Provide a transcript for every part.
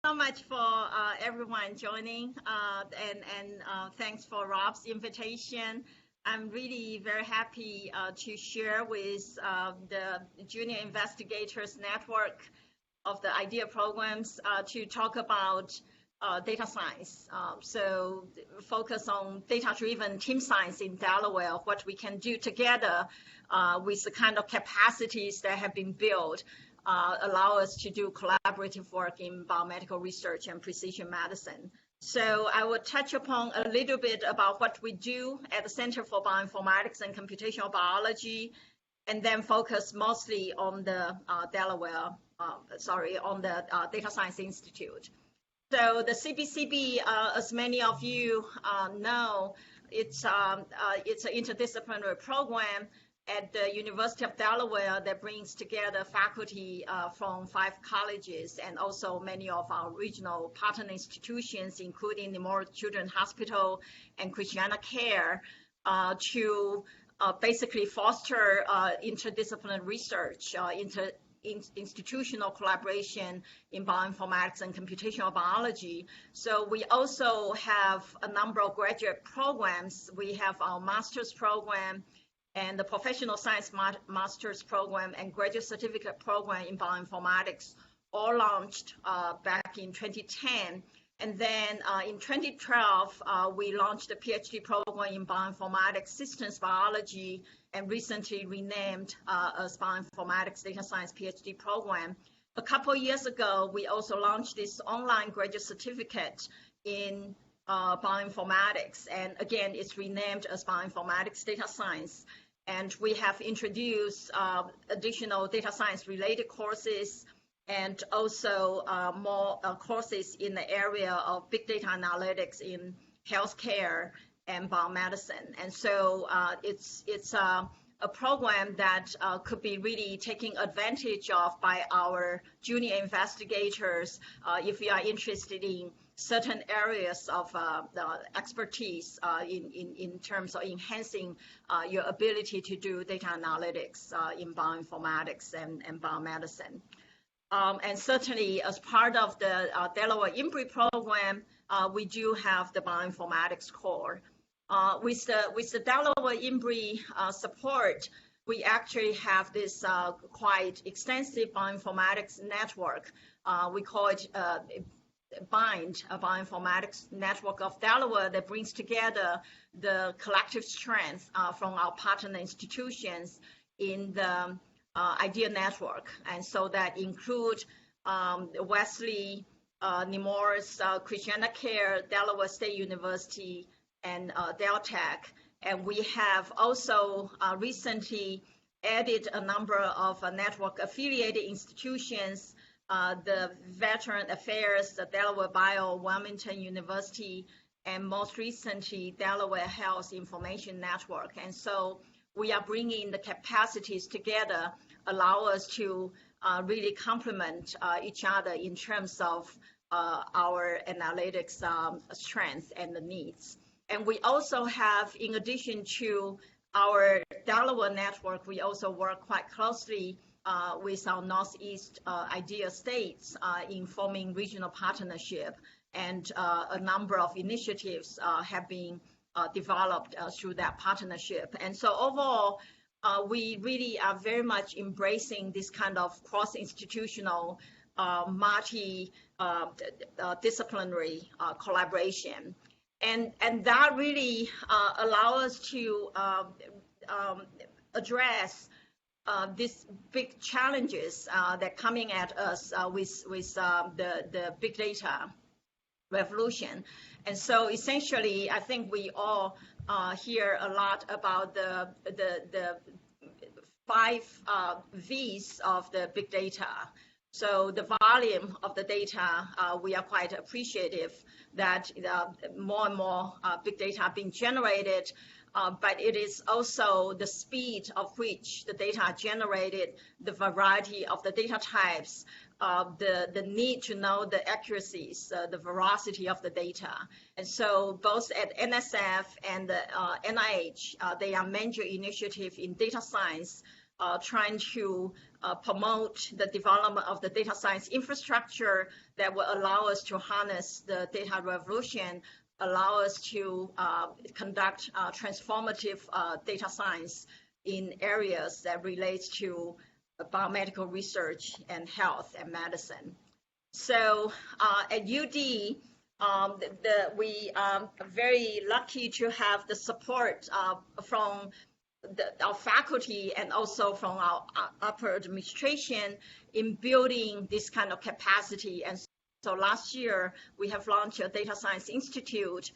so much for everyone joining, and thanks for Rob's invitation. I'm really very happy to share with the Junior Investigators Network of the IDEA programs to talk about data science. So focus on data-driven team science in Delaware, what we can do together with the kind of capacities that have been built allow us to do collaborative work in biomedical research and precision medicine. So I will touch upon a little bit about what we do at the Center for Bioinformatics and Computational Biology, and then focus mostly on the on the Data Science Institute. So the CBCB, as many of you know, it's an interdisciplinary program at the University of Delaware that brings together faculty from 5 colleges and also many of our regional partner institutions, including Memorial Children's Hospital and Christiana Care, to basically foster interdisciplinary research, institutional collaboration in bioinformatics and computational biology. So we also have a number of graduate programs. We have our master's program and the professional science master's program and graduate certificate program in bioinformatics, all launched back in 2010. And then in 2012, we launched a PhD program in bioinformatics systems biology and recently renamed as Bioinformatics Data Science PhD program. A couple of years ago, we also launched this online graduate certificate in bioinformatics. And again, it's renamed as Bioinformatics Data Science. And we have introduced additional data science related courses and also more courses in the area of big data analytics in healthcare and biomedicine. And so it's a program that could be really taken advantage of by our junior investigators if you are interested in certain areas of expertise in terms of enhancing your ability to do data analytics in bioinformatics and biomedicine. And certainly as part of the Delaware IMBRI program, we do have the bioinformatics core. With the Delaware IMBRI support, we actually have this quite extensive bioinformatics network. We call it BIND, a bioinformatics network of Delaware that brings together the collective strength from our partner institutions in the IDEA network. And so that include Wesley, Nemours, Christiana Care, Delaware State University, and Deltech. And we have also recently added a number of network affiliated institutions, the Veteran Affairs, the Delaware Bio, Wilmington University, and most recently, Delaware Health Information Network. And so we are bringing the capacities together, allow us to really complement each other in terms of our analytics strengths and the needs. And we also have, in addition to our Delaware network, we also work quite closely with our Northeast IDEA states in forming regional partnership, and a number of initiatives have been developed through that partnership. And so overall, we really are very much embracing this kind of cross-institutional, multi-disciplinary collaboration. And that really allows us to address these big challenges that are coming at us with the big data revolution. And so essentially, I think we all hear a lot about the 5 V's of the big data. So the volume of the data, we are quite appreciative that more and more big data are being generated, but it is also the speed of which the data are generated, the variety of the data types, the need to know the accuracies, the veracity of the data. And so both at NSF and the NIH, they are major initiatives in data science trying to promote the development of the data science infrastructure that will allow us to harness the data revolution, allow us to conduct transformative data science in areas that relate to biomedical research and health and medicine. So at UD, we are very lucky to have the support from our faculty and also from our upper administration in building this kind of capacity. And so last year, we have launched a Data Science Institute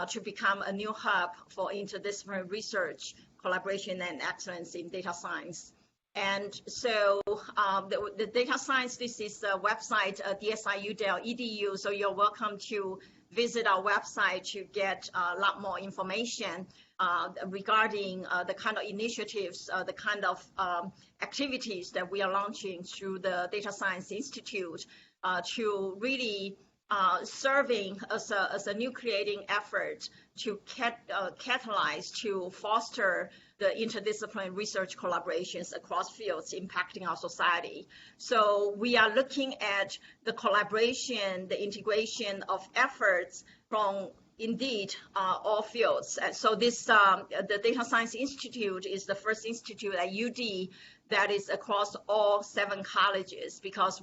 to become a new hub for interdisciplinary research, collaboration, and excellence in data science. And so the data science, this is the website, dsiu.edu, so you're welcome to visit our website to get a lot more information regarding the kind of initiatives, the kind of activities that we are launching through the Data Science Institute to really serving as a new creating effort to catalyze, to foster the interdisciplinary research collaborations across fields impacting our society. So we are looking at the collaboration, the integration of efforts from indeed all fields. And so this, the Data Science Institute is the first institute at UD that is across all 7 colleges, because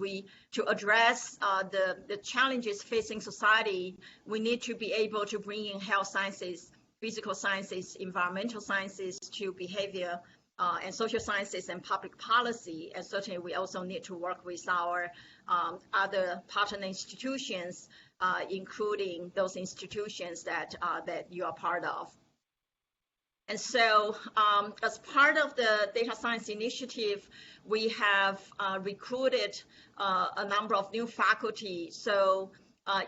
to address the challenges facing society, we need to be able to bring in health sciences, physical sciences, environmental sciences to behavior and social sciences and public policy. And certainly we also need to work with our other partner institutions, including those institutions that you are part of. And so as part of the Data Science Initiative, we have recruited a number of new faculty. So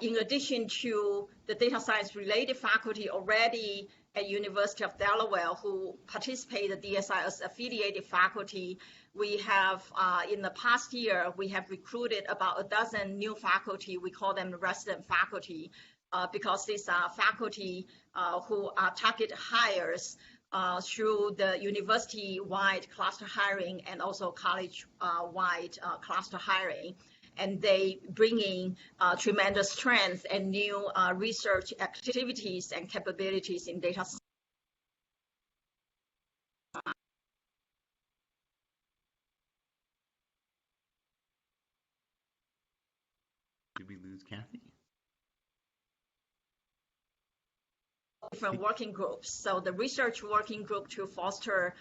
in addition to the data science related faculty already at University of Delaware who participate in DSI as affiliated faculty, we have, in the past year, we have recruited about a dozen new faculty. We call them resident faculty because these are faculty who are target hires through the university-wide cluster hiring and also college-wide cluster hiring. And they bring in tremendous strength and new research activities and capabilities in data science. Did we lose Cathy? Different working groups. So the research working group to foster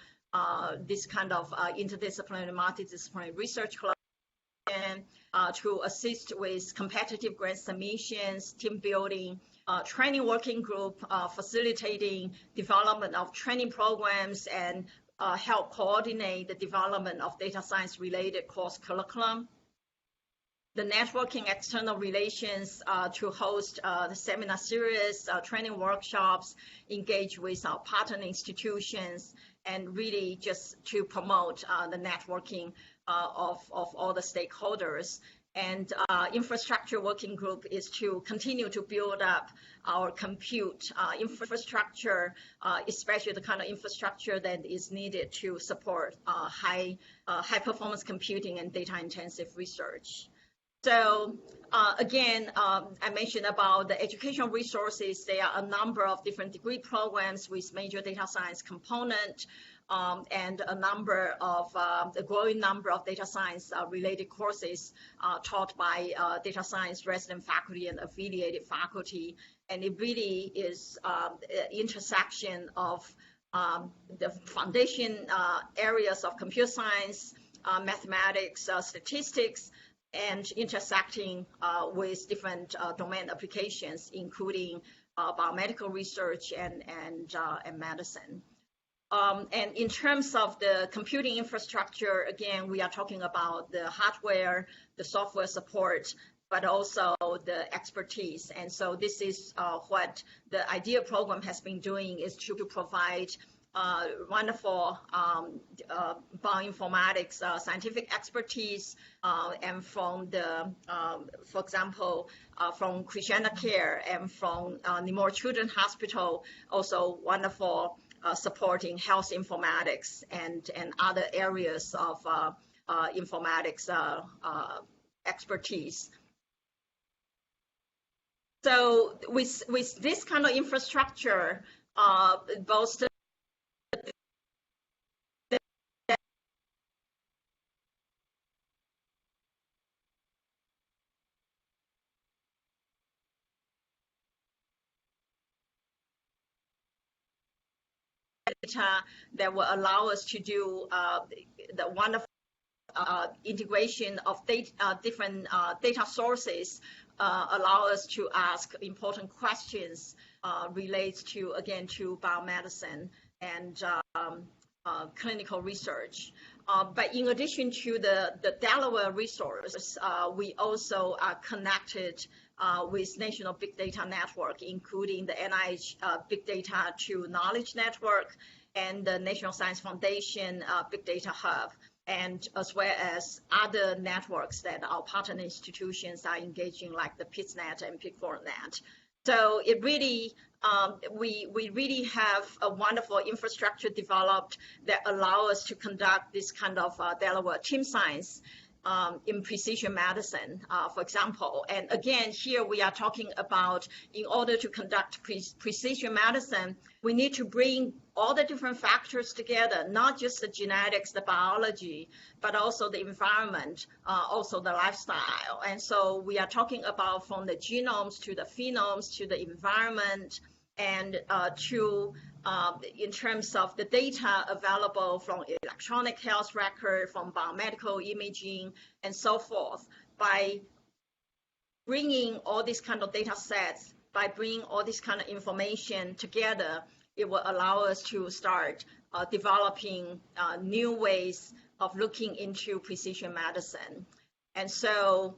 this kind of interdisciplinary, multidisciplinary research collaboration, to assist with competitive grant submissions, team building, training working group, facilitating development of training programs and help coordinate the development of data science related course curriculum. The networking external relations to host the seminar series, training workshops, engage with our partner institutions, and really just to promote the networking of all the stakeholders. And infrastructure working group is to continue to build up our compute infrastructure, especially the kind of infrastructure that is needed to support high performance computing and data intensive research. So again, I mentioned about the educational resources. There are a number of different degree programs with major data science component and a number of a growing number of data science related courses taught by data science resident faculty and affiliated faculty. And it really is intersection of the foundation areas of computer science, mathematics, statistics, and intersecting with different domain applications, including biomedical research and medicine. And in terms of the computing infrastructure, again, we are talking about the hardware, the software support, but also the expertise. And so this is what the IDEA program has been doing, is to provide wonderful bioinformatics scientific expertise, and from the, for example, from Christiana Care and from Nemours Children's Hospital, also wonderful supporting health informatics and other areas of informatics expertise. So with this kind of infrastructure, both data that will allow us to do the wonderful integration of different data sources, allow us to ask important questions relates to, again, to biomedicine and clinical research. But in addition to the Delaware resources, we also are connected with National Big Data Network, including the NIH Big Data to Knowledge Network and the National Science Foundation Big Data Hub, and as well as other networks that our partner institutions are engaging, like the PITSNet and PIC4Net. So it really, we really have a wonderful infrastructure developed that allow us to conduct this kind of Delaware team science in precision medicine, for example. And again, here we are talking about, in order to conduct precision medicine, we need to bring all the different factors together, not just the genetics, the biology, but also the environment, also the lifestyle. And so we are talking about from the genomes to the phenomes to the environment, and in terms of the data available from electronic health record, from biomedical imaging, and so forth. By bringing all these kind of data sets, by bringing all this kind of information together, it will allow us to start developing new ways of looking into precision medicine. And so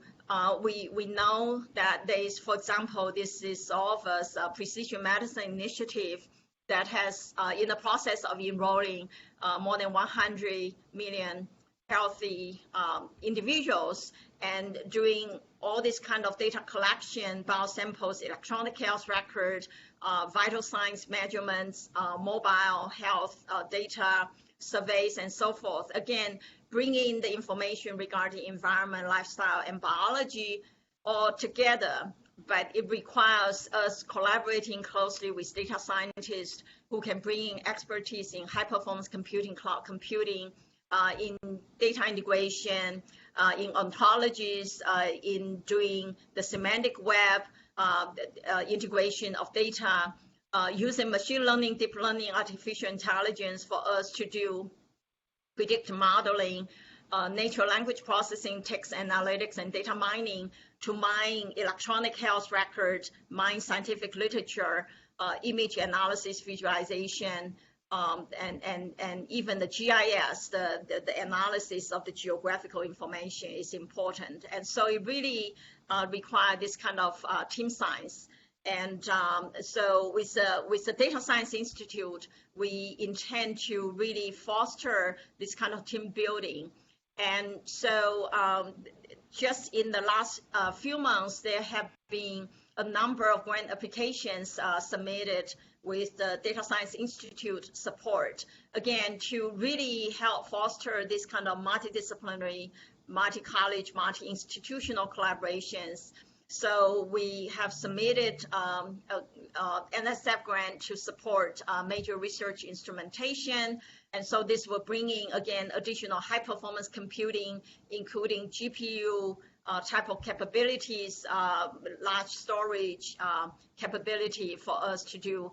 we know that there is, for example, this is Office Precision Medicine Initiative that has, in the process of enrolling more than 100 million healthy individuals, and doing all this kind of data collection, biosamples, electronic health record, vital signs measurements, mobile health data, surveys, and so forth. Again, bringing the information regarding environment, lifestyle, and biology all together. But it requires us collaborating closely with data scientists who can bring expertise in high-performance computing, cloud computing, in data integration, in ontologies, in doing the semantic web, integration of data, using machine learning, deep learning, artificial intelligence for us to do predictive modeling, natural language processing, text analytics, and data mining to mine electronic health records, mine scientific literature, image analysis, visualization, and even the GIS, the analysis of the geographical information is important. And so it really requires this kind of team science. And so with the Data Science Institute, we intend to really foster this kind of team building. And so just in the last few months, there have been a number of grant applications submitted with the Data Science Institute support, again, to really help foster this kind of multidisciplinary, multi-college, multi-institutional collaborations. So we have submitted an NSF grant to support major research instrumentation. And so this will bring in, again, additional high-performance computing, including GPU type of capabilities, large storage capability for us to do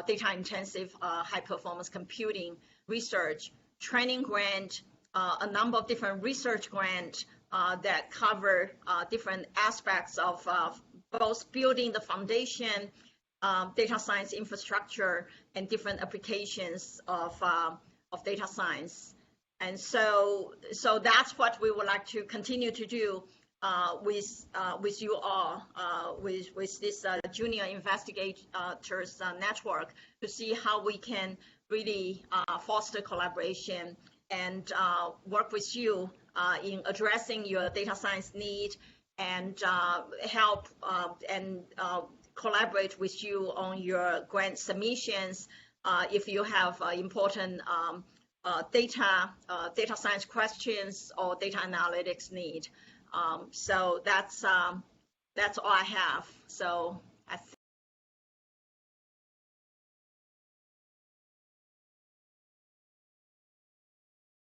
data-intensive high-performance computing research, training grant, a number of different research grants that cover different aspects of both building the foundation, data science infrastructure, and different applications of data science. And so that's what we would like to continue to do with you all, with this junior investigators network, to see how we can really foster collaboration and work with you in addressing your data science need, and help and collaborate with you on your grant submissions, if you have important data science questions or data analytics need. So that's all I have. So